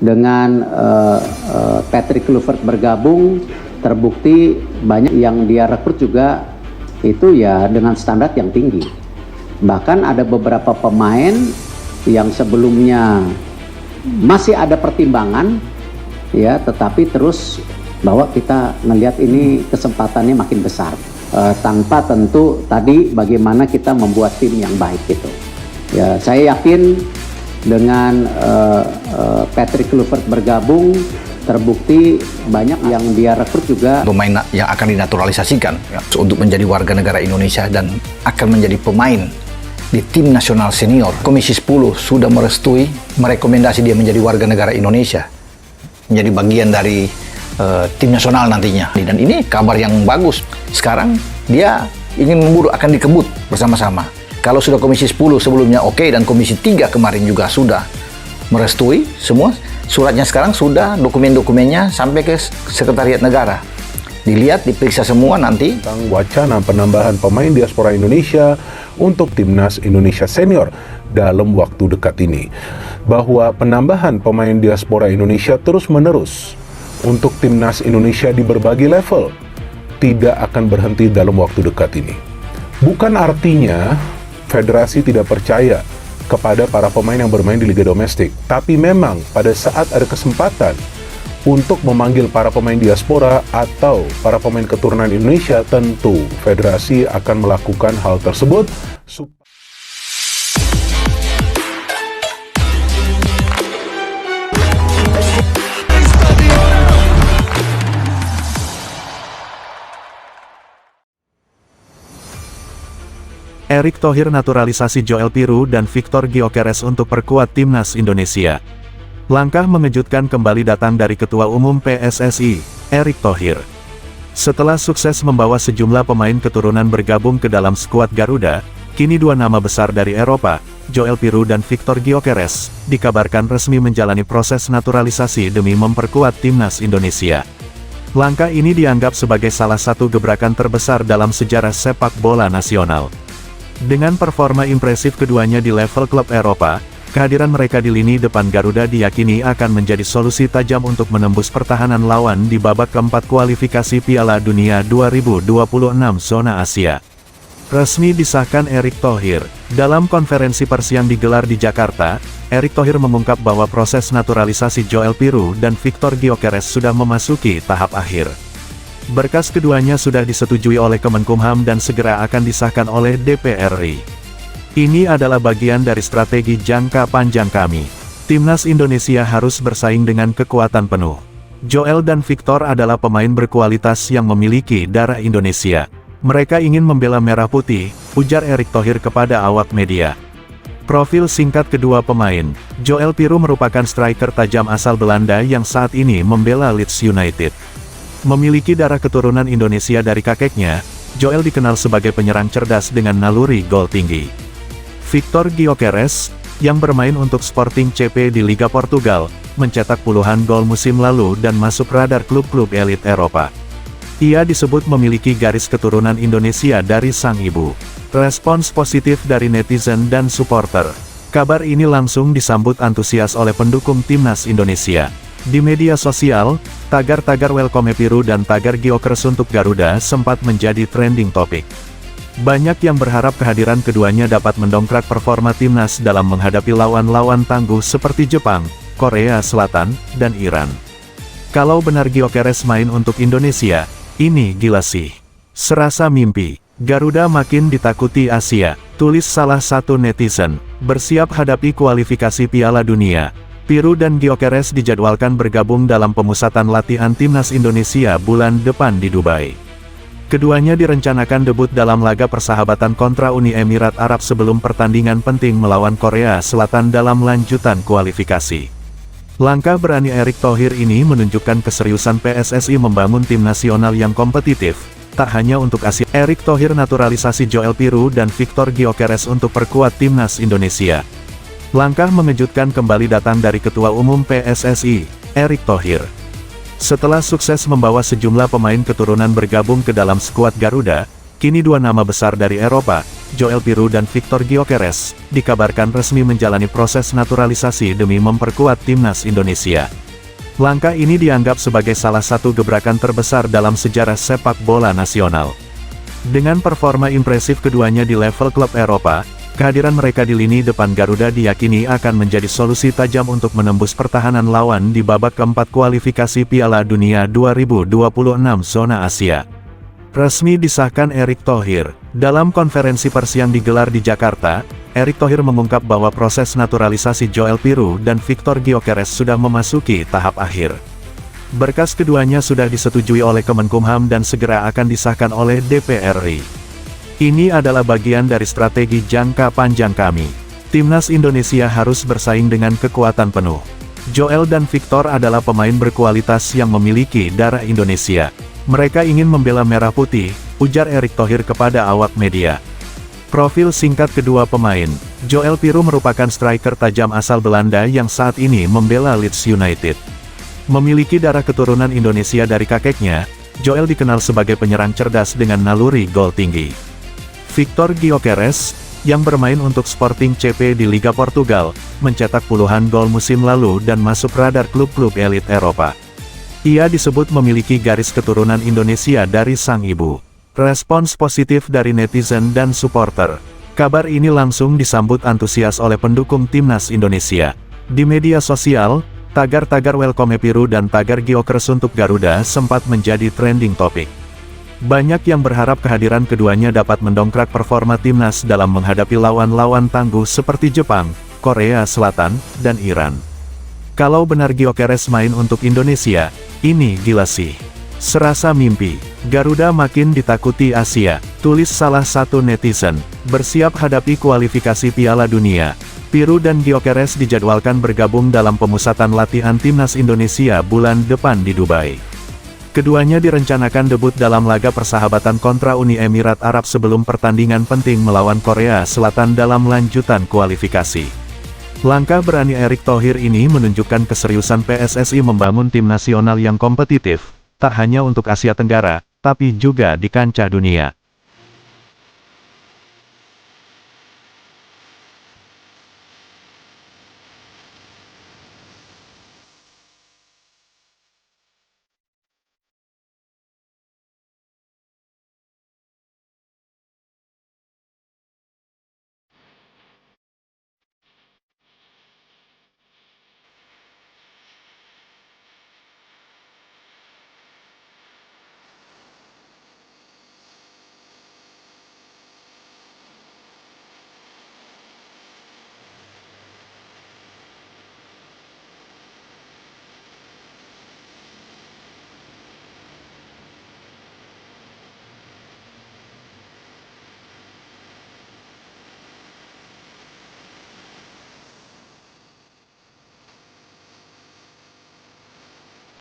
dengan Patrick Kluivert bergabung, terbukti banyak yang dia rekrut juga itu ya dengan standar yang tinggi. Bahkan ada beberapa pemain yang sebelumnya masih ada pertimbangan ya, tetapi terus bahwa kita ngelihat ini kesempatannya makin besar. Tanpa tentu tadi bagaimana kita membuat tim yang baik gitu. Ya, saya yakin dengan Patrick Kluivert bergabung, terbukti banyak yang dia rekrut juga pemain yang akan dinaturalisasikan ya, untuk menjadi warga negara Indonesia dan akan menjadi pemain di tim nasional senior. Komisi 10 sudah merestui, merekomendasi dia menjadi warga negara Indonesia, menjadi bagian dari tim nasional nantinya. Dan ini kabar yang bagus. Sekarang dia ingin memburu, akan dikebut bersama-sama. Kalau sudah Komisi 10 sebelumnya oke, dan Komisi 3 kemarin juga sudah merestui semua, suratnya sekarang sudah, dokumen-dokumennya sampai ke Sekretariat Negara. Dilihat, diperiksa semua nanti. Tentang wacana penambahan pemain diaspora Indonesia untuk Timnas Indonesia Senior dalam waktu dekat ini. Bahwa penambahan pemain diaspora Indonesia terus-menerus untuk Timnas Indonesia di berbagai level tidak akan berhenti dalam waktu dekat ini. Bukan artinya federasi tidak percaya kepada para pemain yang bermain di liga domestik, tapi memang pada saat ada kesempatan untuk memanggil para pemain diaspora atau para pemain keturunan Indonesia, tentu federasi akan melakukan hal tersebut. Erick Thohir naturalisasi Joel Piroe dan Victor Gyökeres untuk perkuat Timnas Indonesia. Langkah mengejutkan kembali datang dari Ketua Umum PSSI, Erick Thohir. Setelah sukses membawa sejumlah pemain keturunan bergabung ke dalam skuad Garuda, kini dua nama besar dari Eropa, Joel Piroe dan Victor Gyökeres, dikabarkan resmi menjalani proses naturalisasi demi memperkuat Timnas Indonesia. Langkah ini dianggap sebagai salah satu gebrakan terbesar dalam sejarah sepak bola nasional. Dengan performa impresif keduanya di level klub Eropa, kehadiran mereka di lini depan Garuda diyakini akan menjadi solusi tajam untuk menembus pertahanan lawan di babak keempat kualifikasi Piala Dunia 2026 zona Asia. Resmi disahkan Erick Thohir. Dalam konferensi pers yang digelar di Jakarta, Erick Thohir mengungkap bahwa proses naturalisasi Joel Piroe dan Victor Gyökeres sudah memasuki tahap akhir. Berkas keduanya sudah disetujui oleh Kemenkumham dan segera akan disahkan oleh DPR RI. Ini adalah bagian dari strategi jangka panjang kami. Timnas Indonesia harus bersaing dengan kekuatan penuh. Joel dan Victor adalah pemain berkualitas yang memiliki darah Indonesia. Mereka ingin membela merah putih, ujar Erick Thohir kepada awak media. Profil singkat kedua pemain, Joel Piroe merupakan striker tajam asal Belanda yang saat ini membela Leeds United. Memiliki darah keturunan Indonesia dari kakeknya, Joel dikenal sebagai penyerang cerdas dengan naluri gol tinggi. Victor Gyökeres, yang bermain untuk Sporting CP di Liga Portugal, mencetak puluhan gol musim lalu dan masuk radar klub-klub elit Eropa. Ia disebut memiliki garis keturunan Indonesia dari sang ibu. Respons positif dari netizen dan supporter. Kabar ini langsung disambut antusias oleh pendukung Timnas Indonesia. Di media sosial, tagar-tagar welcome Piroe dan tagar Gyökeres untuk Garuda sempat menjadi trending topik. Banyak yang berharap kehadiran keduanya dapat mendongkrak performa timnas dalam menghadapi lawan-lawan tangguh seperti Jepang, Korea Selatan, dan Iran. Kalau benar Gyökeres main untuk Indonesia, ini gila sih. Serasa mimpi. Garuda makin ditakuti Asia, tulis salah satu netizen. Bersiap hadapi kualifikasi Piala Dunia. Piroe dan Gyökeres dijadwalkan bergabung dalam pemusatan latihan Timnas Indonesia bulan depan di Dubai. Keduanya direncanakan debut dalam laga persahabatan kontra Uni Emirat Arab sebelum pertandingan penting melawan Korea Selatan dalam lanjutan kualifikasi. Langkah berani Erick Thohir ini menunjukkan keseriusan PSSI membangun tim nasional yang kompetitif, tak hanya untuk Asia. Erick Thohir naturalisasi Joel Piroe dan Victor Gyökeres untuk perkuat Timnas Indonesia. Langkah mengejutkan kembali datang dari Ketua Umum PSSI, Erick Thohir. Setelah sukses membawa sejumlah pemain keturunan bergabung ke dalam skuad Garuda, kini dua nama besar dari Eropa, Joel Piru dan Victor Gyökeres, dikabarkan resmi menjalani proses naturalisasi demi memperkuat timnas Indonesia. Langkah ini dianggap sebagai salah satu gebrakan terbesar dalam sejarah sepak bola nasional. Dengan performa impresif keduanya di level klub Eropa, kehadiran mereka di lini depan Garuda diyakini akan menjadi solusi tajam untuk menembus pertahanan lawan di babak keempat kualifikasi Piala Dunia 2026 zona Asia. Resmi disahkan Erick Thohir. Dalam konferensi pers yang digelar di Jakarta, Erick Thohir mengungkap bahwa proses naturalisasi Joel Piru dan Victor Gyökeres sudah memasuki tahap akhir. Berkas keduanya sudah disetujui oleh Kemenkumham dan segera akan disahkan oleh DPR RI. Ini adalah bagian dari strategi jangka panjang kami. Timnas Indonesia harus bersaing dengan kekuatan penuh. Joel dan Victor adalah pemain berkualitas yang memiliki darah Indonesia. Mereka ingin membela merah putih, ujar Erick Thohir kepada awak media. Profil singkat kedua pemain, Joel Piru merupakan striker tajam asal Belanda yang saat ini membela Leeds United. Memiliki darah keturunan Indonesia dari kakeknya, Joel dikenal sebagai penyerang cerdas dengan naluri gol tinggi. Victor Gyökeres, yang bermain untuk Sporting CP di Liga Portugal, mencetak puluhan gol musim lalu dan masuk radar klub-klub elit Eropa. Ia disebut memiliki garis keturunan Indonesia dari sang ibu. Respons positif dari netizen dan supporter. Kabar ini langsung disambut antusias oleh pendukung timnas Indonesia. Di media sosial, tagar-tagar welcome Piru dan tagar Gyökeres untuk Garuda sempat menjadi trending topik. Banyak yang berharap kehadiran keduanya dapat mendongkrak performa timnas dalam menghadapi lawan-lawan tangguh seperti Jepang, Korea Selatan, dan Iran. Kalau benar Gyökeres main untuk Indonesia, ini gila sih. Serasa mimpi. Garuda makin ditakuti Asia, tulis salah satu netizen. Bersiap hadapi kualifikasi Piala Dunia. Piru dan Gyökeres dijadwalkan bergabung dalam pemusatan latihan timnas Indonesia bulan depan di Dubai. Keduanya direncanakan debut dalam laga persahabatan kontra Uni Emirat Arab sebelum pertandingan penting melawan Korea Selatan dalam lanjutan kualifikasi. Langkah berani Erick Thohir ini menunjukkan keseriusan PSSI membangun tim nasional yang kompetitif, tak hanya untuk Asia Tenggara, tapi juga di kancah dunia.